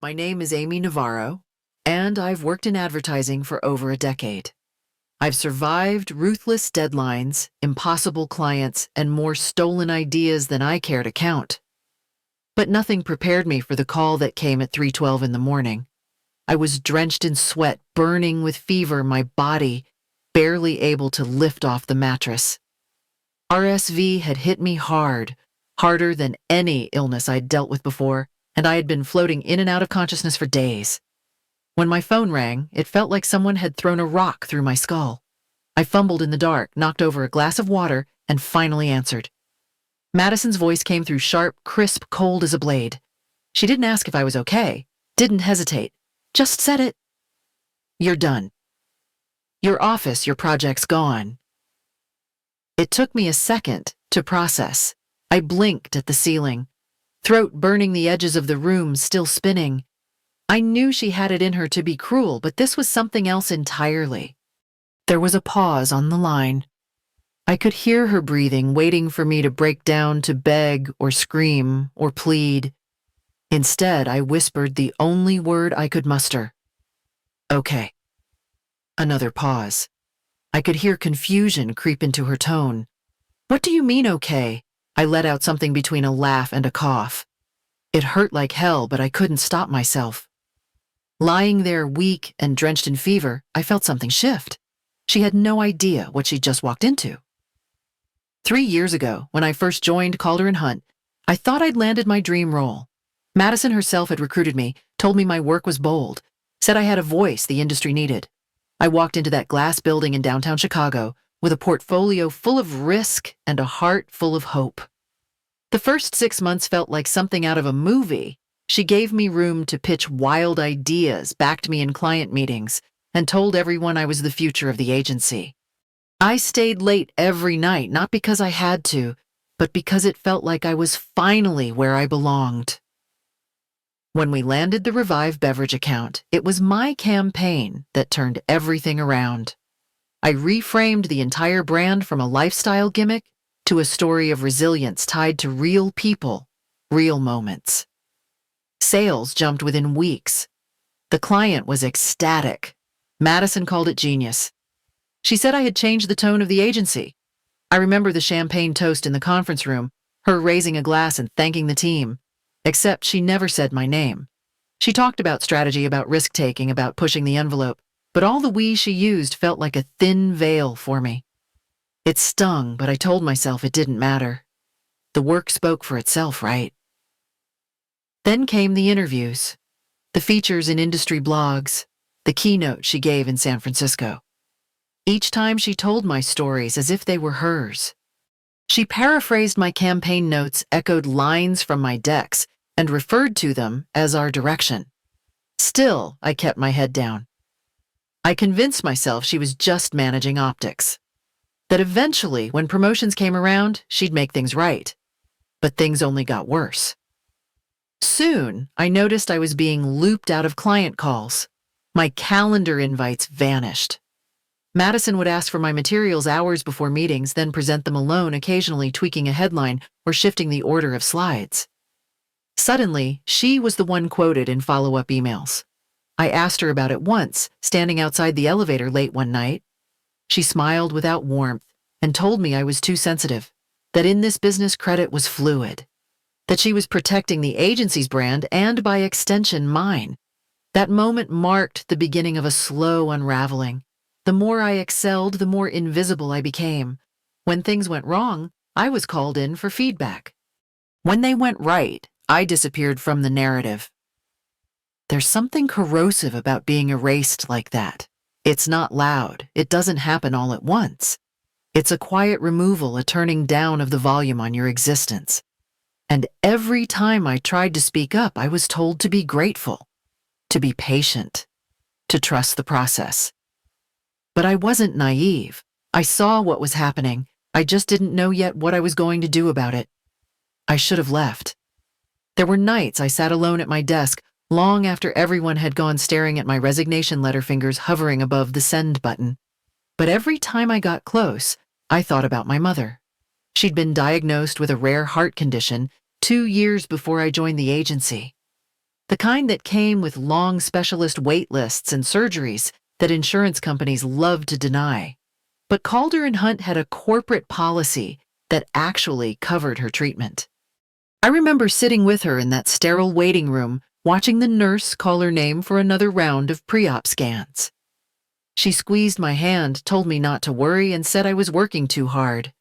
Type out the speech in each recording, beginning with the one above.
My name is Amy Navarro, and I've worked in advertising for over a decade. I've survived ruthless deadlines, impossible clients, and more stolen ideas than I care to count. But nothing prepared me for the call that came at 3:12 in the morning. I was drenched in sweat, burning with fever, my body barely able to lift off the mattress. RSV had hit me hard, harder than any illness I'd dealt with before, and I had been floating in and out of consciousness for days. When my phone rang, it felt like someone had thrown a rock through my skull. I fumbled in the dark, knocked over a glass of water, and finally answered. Madison's voice came through sharp, crisp, cold as a blade. She didn't ask if I was okay, didn't hesitate, just said it. "You're done. Your office, your project's gone." It took me a second to process. I blinked at the ceiling, throat burning, the edges of the room still spinning. I knew she had it in her to be cruel, but this was something else entirely. There was a pause on the line. I could hear her breathing, waiting for me to break down, to beg or scream or plead. Instead, I whispered the only word I could muster. "Okay." Another pause. I could hear confusion creep into her tone. "What do you mean, okay?" I let out something between a laugh and a cough. It hurt like hell, but I couldn't stop myself. Lying there weak and drenched in fever, I felt something shift. She had no idea what she'd just walked into. 3 years ago, when I first joined Calder & Hunt, I thought I'd landed my dream role. Madison herself had recruited me, told me my work was bold, said I had a voice the industry needed. I walked into that glass building in downtown Chicago with a portfolio full of risk and a heart full of hope. The first 6 months felt like something out of a movie. She gave me room to pitch wild ideas, backed me in client meetings, and told everyone I was the future of the agency. I stayed late every night, not because I had to, but because it felt like I was finally where I belonged. When we landed the Revive beverage account, it was my campaign that turned everything around. I reframed the entire brand from a lifestyle gimmick to a story of resilience tied to real people, real moments. Sales jumped within weeks. The client was ecstatic. Madison called it genius. She said I had changed the tone of the agency. I remember the champagne toast in the conference room, her raising a glass and thanking the team. Except she never said my name. She talked about strategy, about risk-taking, about pushing the envelope, but all the we she used felt like a thin veil for me. It stung, but I told myself it didn't matter. The work spoke for itself, right? Then came the interviews, the features in industry blogs, the keynote she gave in San Francisco. Each time she told my stories as if they were hers. She paraphrased my campaign notes, echoed lines from my decks, and referred to them as our direction. Still, I kept my head down. I convinced myself she was just managing optics. That eventually, when promotions came around, she'd make things right. But things only got worse. Soon, I noticed I was being looped out of client calls. My calendar invites vanished. Madison would ask for my materials hours before meetings, then present them alone, occasionally tweaking a headline or shifting the order of slides. Suddenly, she was the one quoted in follow-up emails. I asked her about it once, standing outside the elevator late one night. She smiled without warmth and told me I was too sensitive, that in this business credit was fluid, that she was protecting the agency's brand and, by extension, mine. That moment marked the beginning of a slow unraveling. The more I excelled, the more invisible I became. When things went wrong, I was called in for feedback. When they went right, I disappeared from the narrative. There's something corrosive about being erased like that. It's not loud. It doesn't happen all at once. It's a quiet removal, a turning down of the volume on your existence. And every time I tried to speak up, I was told to be grateful, to be patient, to trust the process. But I wasn't naive. I saw what was happening. I just didn't know yet what I was going to do about it. I should have left. There were nights I sat alone at my desk, long after everyone had gone, staring at my resignation letter, fingers hovering above the send button. But every time I got close, I thought about my mother. She'd been diagnosed with a rare heart condition 2 years before I joined the agency. the kind that came with long specialist wait lists and surgeries that insurance companies love to deny. But Calder and Hunt had a corporate policy that actually covered her treatment. I remember sitting with her in that sterile waiting room, watching the nurse call her name for another round of pre-op scans. She squeezed my hand, told me not to worry, and said I was working too hard.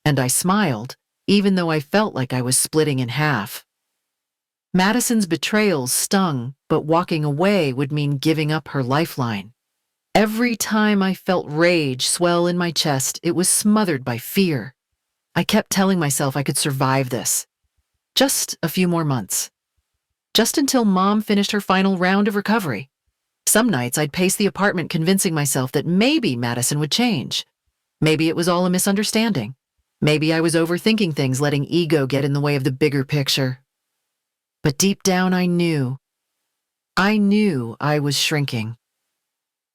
And I smiled, even though I felt like I was splitting in half. Madison's betrayals stung, but walking away would mean giving up her lifeline. Every time I felt rage swell in my chest, it was smothered by fear. I kept telling myself I could survive this. Just a few more months. Just until Mom finished her final round of recovery. Some nights I'd pace the apartment convincing myself that maybe Madison would change. Maybe it was all a misunderstanding. Maybe I was overthinking things, letting ego get in the way of the bigger picture. But deep down I knew I was shrinking.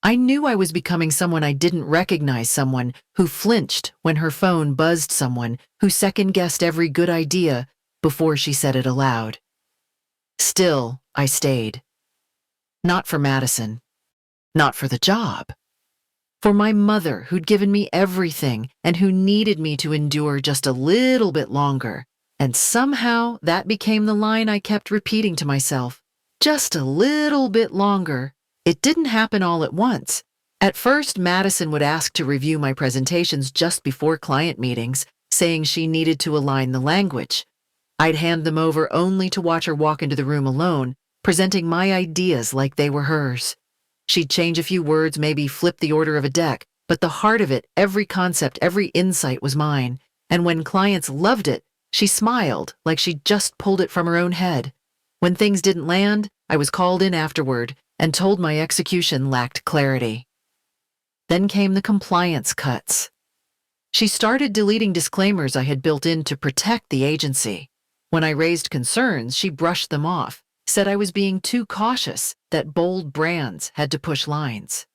I knew I was becoming someone I didn't recognize, someone who flinched when her phone buzzed, someone who second-guessed every good idea before she said it aloud. Still, I stayed. Not for Madison. Not for the job. For my mother, who'd given me everything and who needed me to endure just a little bit longer. And somehow that became the line I kept repeating to myself. Just a little bit longer. It didn't happen all at once. At first, Madison would ask to review my presentations just before client meetings, saying she needed to align the language. I'd hand them over only to watch her walk into the room alone, presenting my ideas like they were hers. She'd change a few words, maybe flip the order of a deck, but the heart of it, every concept, every insight was mine. And when clients loved it, she smiled like she'd just pulled it from her own head. When things didn't land, I was called in afterward and told my execution lacked clarity. Then came the compliance cuts. She started deleting disclaimers I had built in to protect the agency. When I raised concerns, she brushed them off, said I was being too cautious, that bold brands had to push lines.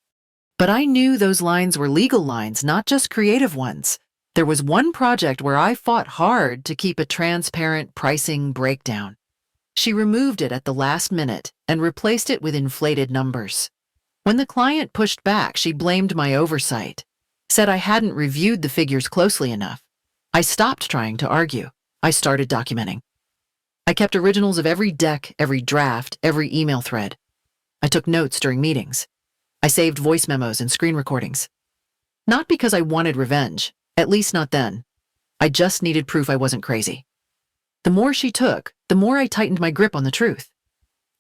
But I knew those lines were legal lines, not just creative ones. There was one project where I fought hard to keep a transparent pricing breakdown. She removed it at the last minute and replaced it with inflated numbers. When the client pushed back, she blamed my oversight, said I hadn't reviewed the figures closely enough. I stopped trying to argue. I started documenting. I kept originals of every deck, every draft, every email thread. I took notes during meetings. I saved voice memos and screen recordings. Not because I wanted revenge, at least not then. I just needed proof I wasn't crazy. The more she took, the more I tightened my grip on the truth.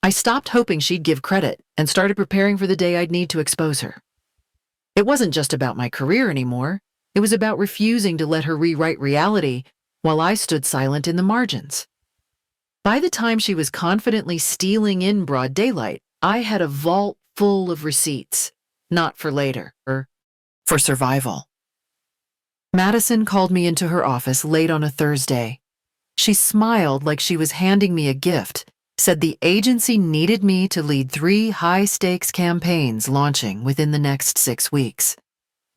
I stopped hoping she'd give credit and started preparing for the day I'd need to expose her. It wasn't just about my career anymore. It was about refusing to let her rewrite reality while I stood silent in the margins. By the time she was confidently stealing in broad daylight, I had a vault full of receipts, not for later, for survival. Madison called me into her office late on a Thursday. She smiled like she was handing me a gift, said the agency needed me to lead 3 high-stakes campaigns launching within the next 6 weeks.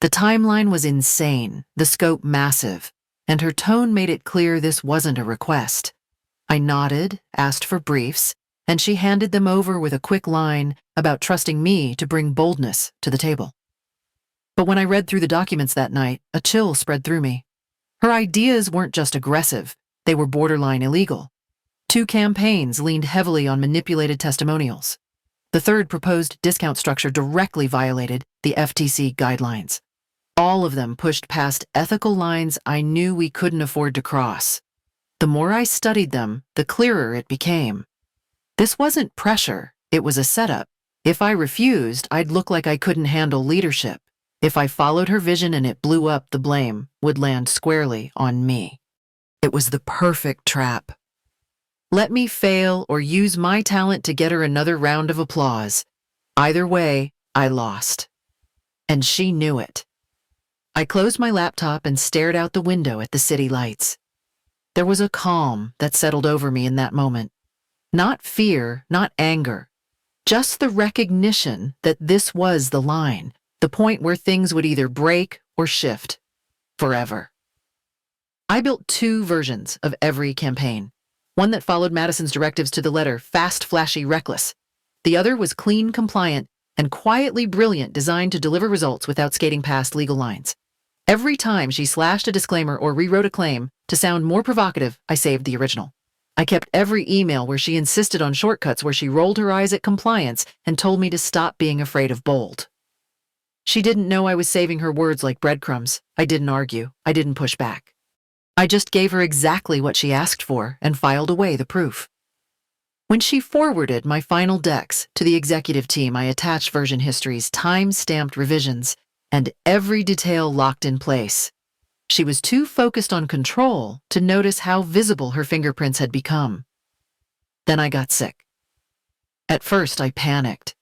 The timeline was insane, the scope massive, and her tone made it clear this wasn't a request. I nodded, asked for briefs, and she handed them over with a quick line about trusting me to bring boldness to the table. But when I read through the documents that night, a chill spread through me. Her ideas weren't just aggressive, they were borderline illegal. 2 campaigns leaned heavily on manipulated testimonials. The third proposed discount structure directly violated the FTC guidelines. All of them pushed past ethical lines I knew we couldn't afford to cross. The more I studied them, the clearer it became. This wasn't pressure, it was a setup. If I refused, I'd look like I couldn't handle leadership. If I followed her vision and it blew up, the blame would land squarely on me. It was the perfect trap. Let me fail or use my talent to get her another round of applause. Either way, I lost. And she knew it. I closed my laptop and stared out the window at the city lights. There was a calm that settled over me in that moment. Not fear, not anger. Just the recognition that this was the line, the point where things would either break or shift. Forever. I built 2 versions of every campaign. One that followed Madison's directives to the letter, fast, flashy, reckless. The other was clean, compliant, and quietly brilliant, designed to deliver results without skating past legal lines. Every time she slashed a disclaimer or rewrote a claim to sound more provocative, I saved the original. I kept every email where she insisted on shortcuts, where she rolled her eyes at compliance and told me to stop being afraid of bold. She didn't know I was saving her words like breadcrumbs. I didn't argue. I didn't push back. I just gave her exactly what she asked for and filed away the proof. When she forwarded my final decks to the executive team, I attached version histories, time-stamped revisions, and every detail locked in place. She was too focused on control to notice how visible her fingerprints had become. Then I got sick. At first, I panicked.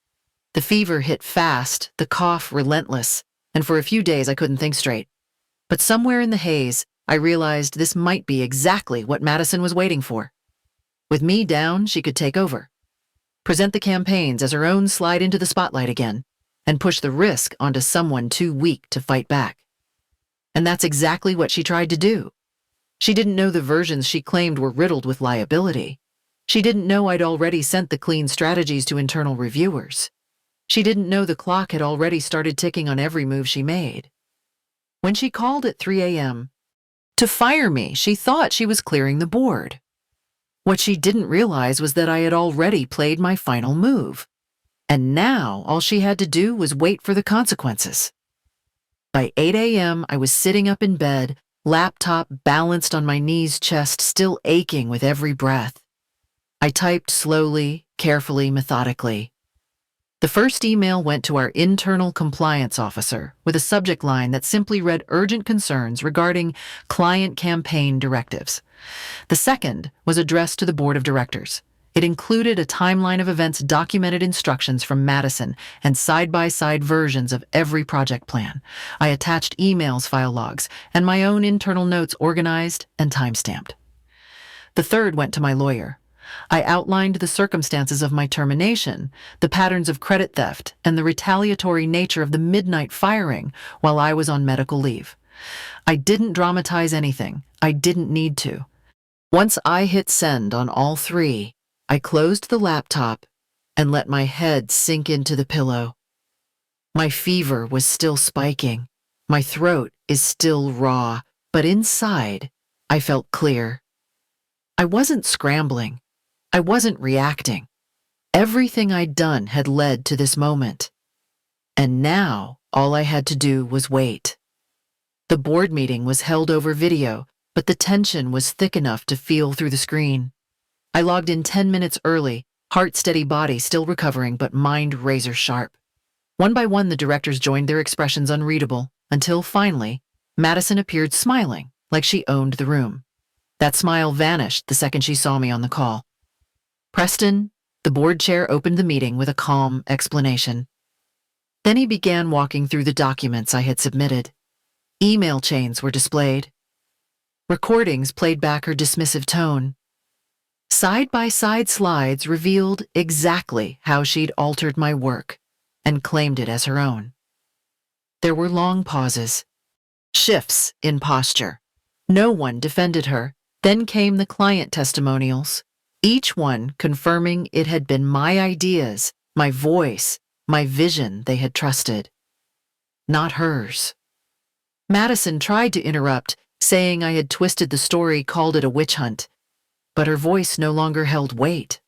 The fever hit fast, the cough relentless, and for a few days I couldn't think straight. But somewhere in the haze, I realized this might be exactly what Madison was waiting for. With me down, she could take over, present the campaigns as her own, slide into the spotlight again, and push the risk onto someone too weak to fight back. And that's exactly what she tried to do. She didn't know the versions she claimed were riddled with liability. She didn't know I'd already sent the clean strategies to internal reviewers. She didn't know the clock had already started ticking on every move she made. When she called at 3 a.m. to fire me, she thought she was clearing the board. What she didn't realize was that I had already played my final move. And now all she had to do was wait for the consequences. By 8 a.m., I was sitting up in bed, laptop balanced on my knees, chest still aching with every breath. I typed slowly, carefully, methodically. The first email went to our internal compliance officer with a subject line that simply read urgent concerns regarding client campaign directives. The second was addressed to the board of directors. It included a timeline of events, documented instructions from Madison, and side-by-side versions of every project plan. I attached emails, file logs, and my own internal notes organized and time-stamped. The third went to my lawyer. I outlined the circumstances of my termination, the patterns of credit theft, and the retaliatory nature of the midnight firing while I was on medical leave. I didn't dramatize anything. I didn't need to. Once I hit send on all three, I closed the laptop and let my head sink into the pillow. My fever was still spiking. My throat is still raw, but inside, I felt clear. I wasn't scrambling. I wasn't reacting. Everything I'd done had led to this moment. And now, all I had to do was wait. The board meeting was held over video, but the tension was thick enough to feel through the screen. I logged in 10 minutes early, heart steady, body still recovering, but mind razor sharp. One by one, the directors joined, their expressions unreadable, until finally, Madison appeared smiling, like she owned the room. That smile vanished the second she saw me on the call. Preston, the board chair, opened the meeting with a calm explanation. Then he began walking through the documents I had submitted. Email chains were displayed. Recordings played back her dismissive tone. Side-by-side slides revealed exactly how she'd altered my work and claimed it as her own. There were long pauses, shifts in posture. No one defended her. Then came the client testimonials, each one confirming it had been my ideas, my voice, my vision they had trusted, not hers. Madison tried to interrupt, saying I had twisted the story, called it a witch hunt, but her voice no longer held weight.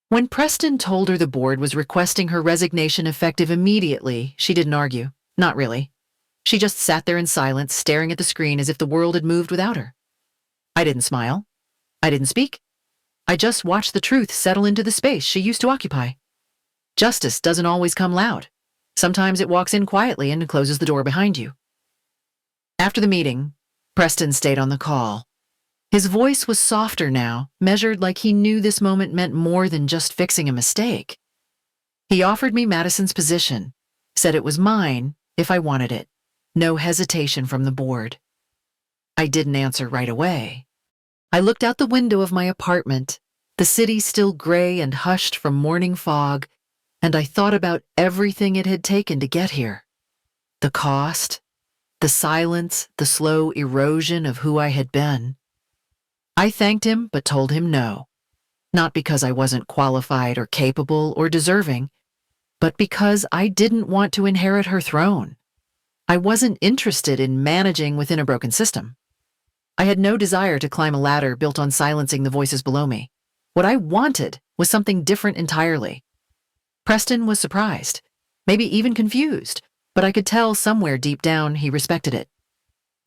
When Preston told her the board was requesting her resignation effective immediately, she didn't argue. Not really. She just sat there in silence, staring at the screen as if the world had moved without her. I didn't smile. I didn't speak. I just watched the truth settle into the space she used to occupy. Justice doesn't always come loud. Sometimes it walks in quietly and closes the door behind you. After the meeting, Preston stayed on the call. His voice was softer now, measured, like he knew this moment meant more than just fixing a mistake. He offered me Madison's position, said it was mine if I wanted it. No hesitation from the board. I didn't answer right away. I looked out the window of my apartment, the city still gray and hushed from morning fog, and I thought about everything it had taken to get here. The cost, the silence, the slow erosion of who I had been. I thanked him but told him no, not because I wasn't qualified or capable or deserving, but because I didn't want to inherit her throne. I wasn't interested in managing within a broken system. I had no desire to climb a ladder built on silencing the voices below me. What I wanted was something different entirely. Preston was surprised, maybe even confused, but I could tell somewhere deep down he respected it.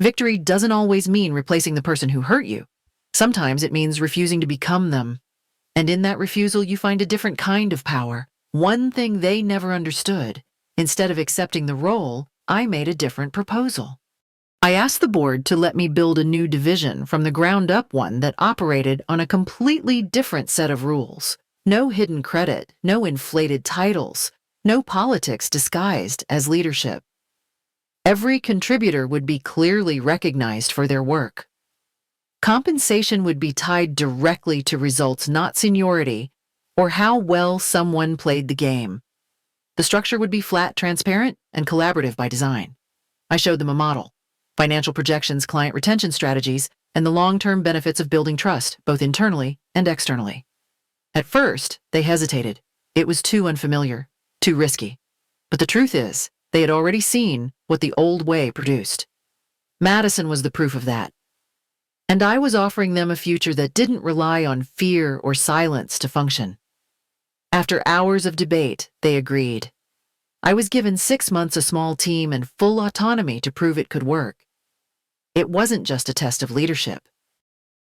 Victory doesn't always mean replacing the person who hurt you. Sometimes it means refusing to become them. And in that refusal, you find a different kind of power, one thing they never understood. Instead of accepting the role, I made a different proposal. I asked the board to let me build a new division from the ground up, one that operated on a completely different set of rules. No hidden credit, no inflated titles, no politics disguised as leadership. Every contributor would be clearly recognized for their work. Compensation would be tied directly to results, not seniority or how well someone played the game. The structure would be flat, transparent, and collaborative by design. I showed them a model, financial projections, client retention strategies, and the long-term benefits of building trust, both internally and externally. At first, they hesitated. It was too unfamiliar, too risky. But the truth is, they had already seen what the old way produced. Madison was the proof of that. And I was offering them a future that didn't rely on fear or silence to function. After hours of debate, they agreed. I was given 6 months, a small team, and full autonomy to prove it could work. It wasn't just a test of leadership.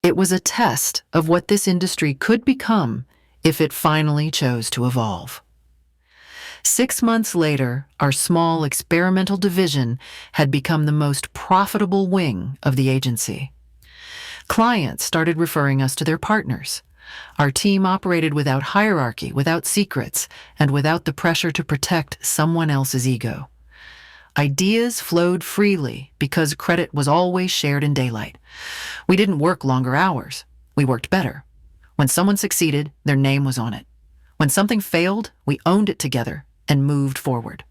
It was a test of what this industry could become if it finally chose to evolve. 6 months later, our small experimental division had become the most profitable wing of the agency. Clients started referring us to their partners. Our team operated without hierarchy, without secrets, and without the pressure to protect someone else's ego. Ideas flowed freely because credit was always shared in daylight. We didn't work longer hours. We worked better. When someone succeeded, their name was on it. When something failed, we owned it together and moved forward.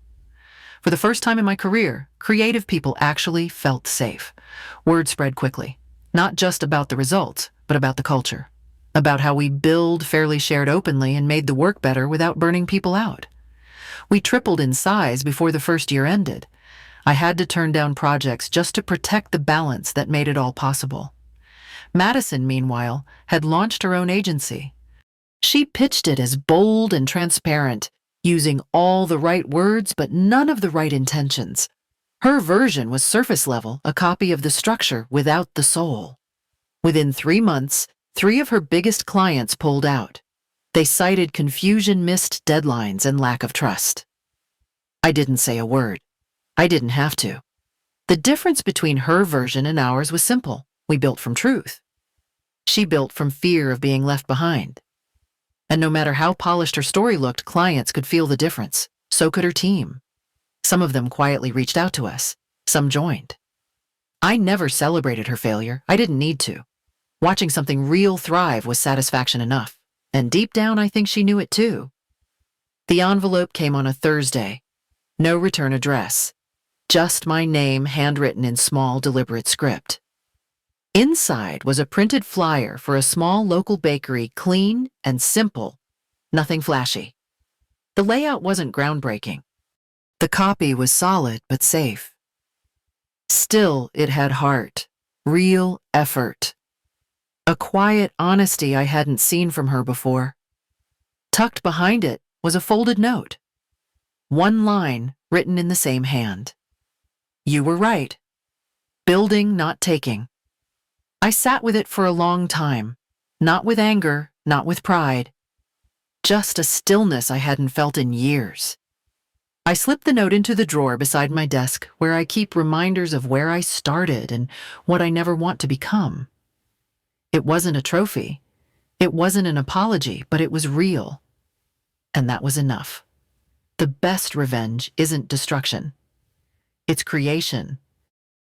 For the first time in my career, creative people actually felt safe. Word spread quickly, not just about the results, but about the culture. About how we build fairly shared openly and made the work better without burning people out. We tripled in size before the first year ended. I had to turn down projects just to protect the balance that made it all possible. Madison, meanwhile, had launched her own agency. She pitched it as bold and transparent, using all the right words but none of the right intentions. Her version was surface level, a copy of the structure without the soul. Within 3 months, 3 of her biggest clients pulled out. They cited confusion, missed deadlines, and lack of trust. I didn't say a word. I didn't have to. The difference between her version and ours was simple. We built from truth. She built from fear of being left behind. And no matter how polished her story looked, clients could feel the difference. So could her team. Some of them quietly reached out to us. Some joined. I never celebrated her failure. I didn't need to. Watching something real thrive was satisfaction enough. And deep down, I think she knew it too. The envelope came on a Thursday. No return address. Just my name handwritten in small, deliberate script. Inside was a printed flyer for a small local bakery, clean and simple, nothing flashy. The layout wasn't groundbreaking. The copy was solid but safe. Still, it had heart, real effort. A quiet honesty I hadn't seen from her before. Tucked behind it was a folded note. One line written in the same hand. You were right. Building, not taking. I sat with it for a long time, not with anger, not with pride. Just a stillness I hadn't felt in years. I slipped the note into the drawer beside my desk, where I keep reminders of where I started and what I never want to become. It wasn't a trophy. It wasn't an apology, but it was real. And that was enough. The best revenge isn't destruction. It's creation,